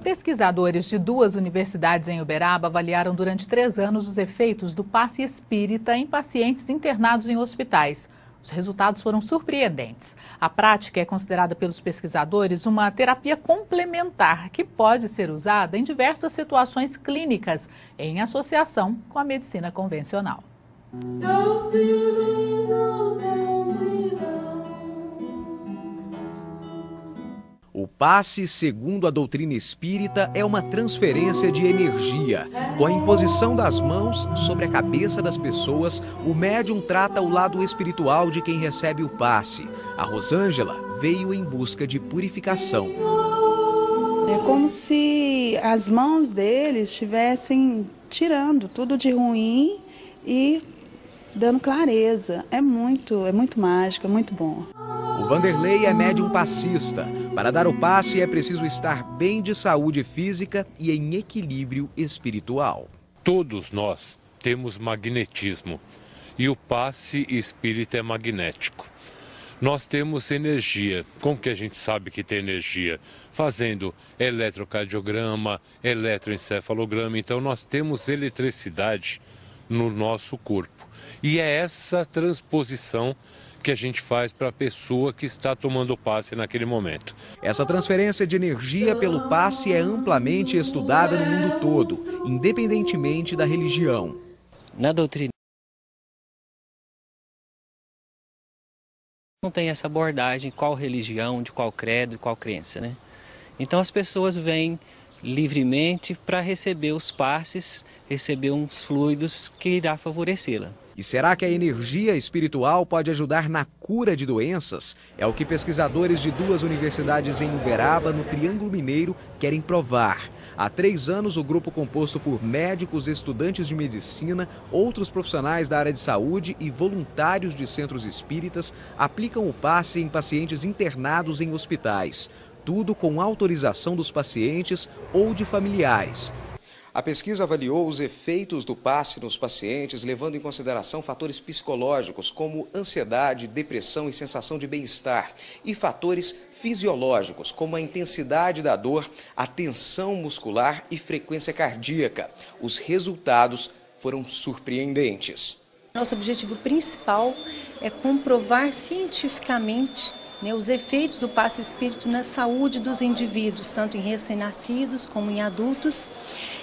Pesquisadores de 2 universidades em Uberaba avaliaram durante 3 anos os efeitos do passe espírita em pacientes internados em hospitais. Os resultados foram surpreendentes. A prática é considerada pelos pesquisadores uma terapia complementar que pode ser usada em diversas situações clínicas, em associação com a medicina convencional. O passe, segundo a doutrina espírita, é uma transferência de energia. Com a imposição das mãos sobre a cabeça das pessoas, o médium trata o lado espiritual de quem recebe o passe. A Rosângela veio em busca de purificação. É como se as mãos deles estivessem tirando tudo de ruim e dando clareza. É muito mágico, é muito bom. O Vanderlei é médium passista. Para dar o passe é preciso estar bem de saúde física e em equilíbrio espiritual. Todos nós temos magnetismo e o passe espírita é magnético. Nós temos energia. Como que a gente sabe que tem energia? Fazendo eletrocardiograma, eletroencefalograma. Então nós temos eletricidade no nosso corpo. E é essa transposição que a gente faz para a pessoa que está tomando o passe naquele momento. Essa transferência de energia pelo passe é amplamente estudada no mundo todo, independentemente da religião. Na doutrina não tem essa abordagem qual religião, de qual credo, de qual crença, né? Então as pessoas vêm livremente para receber os passes, receber uns fluidos que irá favorecê-la. E será que a energia espiritual pode ajudar na cura de doenças? É o que pesquisadores de 2 universidades em Uberaba, no Triângulo Mineiro, querem provar. Há 3 anos, o grupo composto por médicos, estudantes de medicina, outros profissionais da área de saúde e voluntários de centros espíritas aplicam o passe em pacientes internados em hospitais. Tudo com autorização dos pacientes ou de familiares. A pesquisa avaliou os efeitos do passe nos pacientes, levando em consideração fatores psicológicos como ansiedade, depressão e sensação de bem-estar, e fatores fisiológicos como a intensidade da dor, a tensão muscular e frequência cardíaca. Os resultados foram surpreendentes. Nosso objetivo principal é comprovar cientificamente os efeitos do passe espírita na saúde dos indivíduos, tanto em recém-nascidos como em adultos.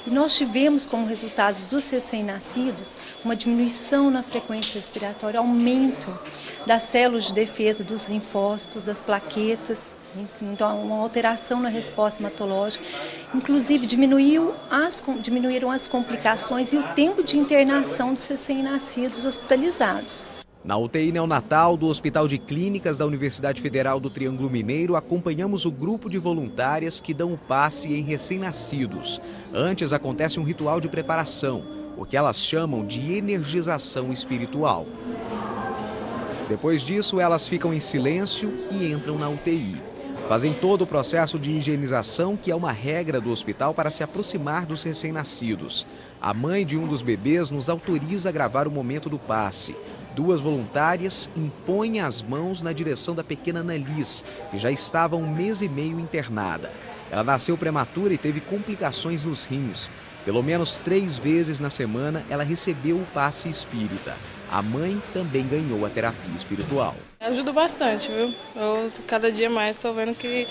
E nós tivemos como resultados dos recém-nascidos uma diminuição na frequência respiratória, aumento das células de defesa dos linfócitos, das plaquetas, então uma alteração na resposta hematológica. Inclusive diminuíram as complicações e o tempo de internação dos recém-nascidos hospitalizados. Na UTI neonatal do Hospital de Clínicas da Universidade Federal do Triângulo Mineiro, acompanhamos o grupo de voluntárias que dão o passe em recém-nascidos. Antes acontece um ritual de preparação, o que elas chamam de energização espiritual. Depois disso, elas ficam em silêncio e entram na UTI. Fazem todo o processo de higienização, que é uma regra do hospital para se aproximar dos recém-nascidos. A mãe de um dos bebês nos autoriza a gravar o momento do passe. 2 voluntárias impõem as mãos na direção da pequena Annalise, que já estava há 1 mês e meio internada. Ela nasceu prematura e teve complicações nos rins. Pelo menos 3 vezes na semana ela recebeu o passe espírita. A mãe também ganhou a terapia espiritual. Ajuda bastante, viu? Eu cada dia mais estou vendo que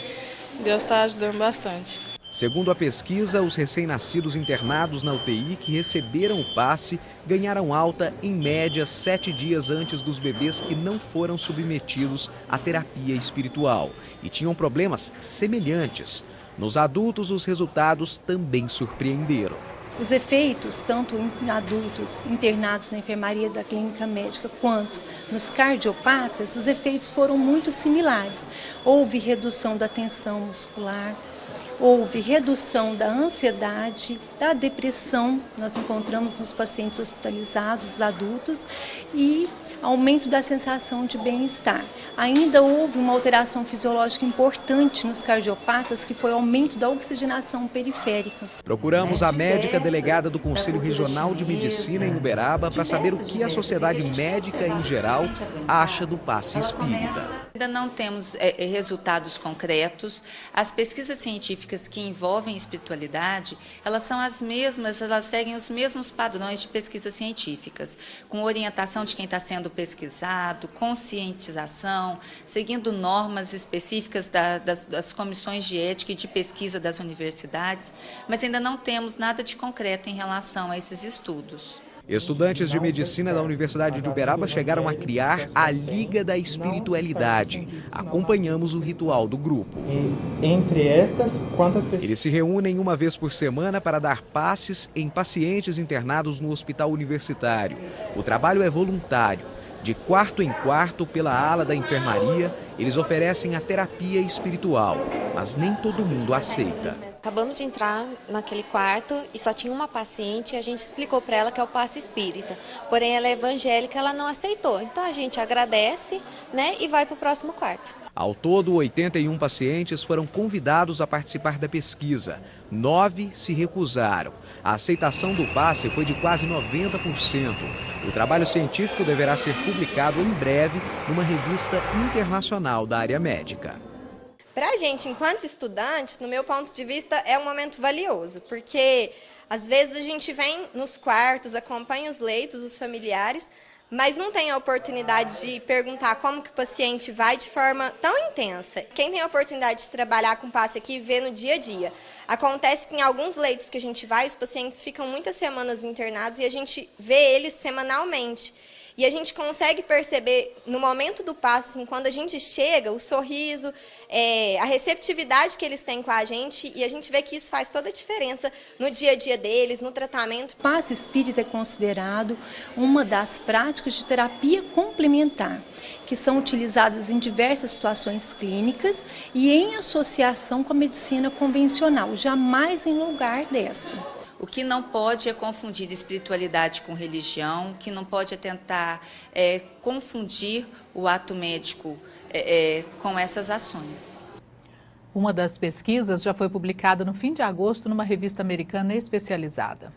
Deus está ajudando bastante. Segundo a pesquisa, os recém-nascidos internados na UTI que receberam o passe ganharam alta em média 7 dias antes dos bebês que não foram submetidos à terapia espiritual e tinham problemas semelhantes. Nos adultos, os resultados também surpreenderam. Os efeitos, tanto em adultos internados na enfermaria da clínica médica, quanto nos cardiopatas, os efeitos foram muito similares. Houve redução da tensão muscular, houve redução da ansiedade, da depressão, nós encontramos nos pacientes hospitalizados, os adultos, e aumento da sensação de bem-estar. Ainda houve uma alteração fisiológica importante nos cardiopatas, que foi o aumento da oxigenação periférica. Procuramos a médica delegada do Conselho Regional de Medicina em Uberaba para saber o que a sociedade médica em geral acha do passe espírita. Ainda não temos resultados concretos. As pesquisas científicas que envolvem espiritualidade, elas são as mesmas, elas seguem os mesmos padrões de pesquisas científicas, com orientação de quem está sendo pesquisado, conscientização, seguindo normas específicas das comissões de ética e de pesquisa das universidades, mas ainda não temos nada de concreto em relação a esses estudos. Estudantes de medicina da Universidade de Uberaba chegaram a criar a Liga da Espiritualidade. Acompanhamos o ritual do grupo. Entre estas, quantas pessoas? Eles se reúnem uma vez por semana para dar passes em pacientes internados no hospital universitário. O trabalho é voluntário. De quarto em quarto, pela ala da enfermaria, eles oferecem a terapia espiritual, mas nem todo mundo aceita. Acabamos de entrar naquele quarto e só tinha uma paciente e a gente explicou para ela que é o passe espírita. Porém, ela é evangélica, ela não aceitou. Então, a gente agradece, né, e vai para o próximo quarto. Ao todo, 81 pacientes foram convidados a participar da pesquisa. 9 se recusaram. A aceitação do passe foi de quase 90%. O trabalho científico deverá ser publicado em breve numa revista internacional da área médica. Para a gente, enquanto estudantes, no meu ponto de vista, é um momento valioso, porque às vezes a gente vem nos quartos, acompanha os leitos, os familiares, mas não tem a oportunidade de perguntar como que o paciente vai de forma tão intensa. Quem tem a oportunidade de trabalhar com passe aqui vê no dia a dia. Acontece que em alguns leitos que a gente vai, os pacientes ficam muitas semanas internados e a gente vê eles semanalmente. E a gente consegue perceber, no momento do passe, assim, quando a gente chega, o sorriso, a receptividade que eles têm com a gente, e a gente vê que isso faz toda a diferença no dia a dia deles, no tratamento. O passe espírita é considerado uma das práticas de terapia complementar, que são utilizadas em diversas situações clínicas e em associação com a medicina convencional, jamais em lugar desta. O que não pode é confundir espiritualidade com religião, o que não pode é tentar confundir o ato médico com essas ações. Uma das pesquisas já foi publicada no fim de agosto numa revista americana especializada.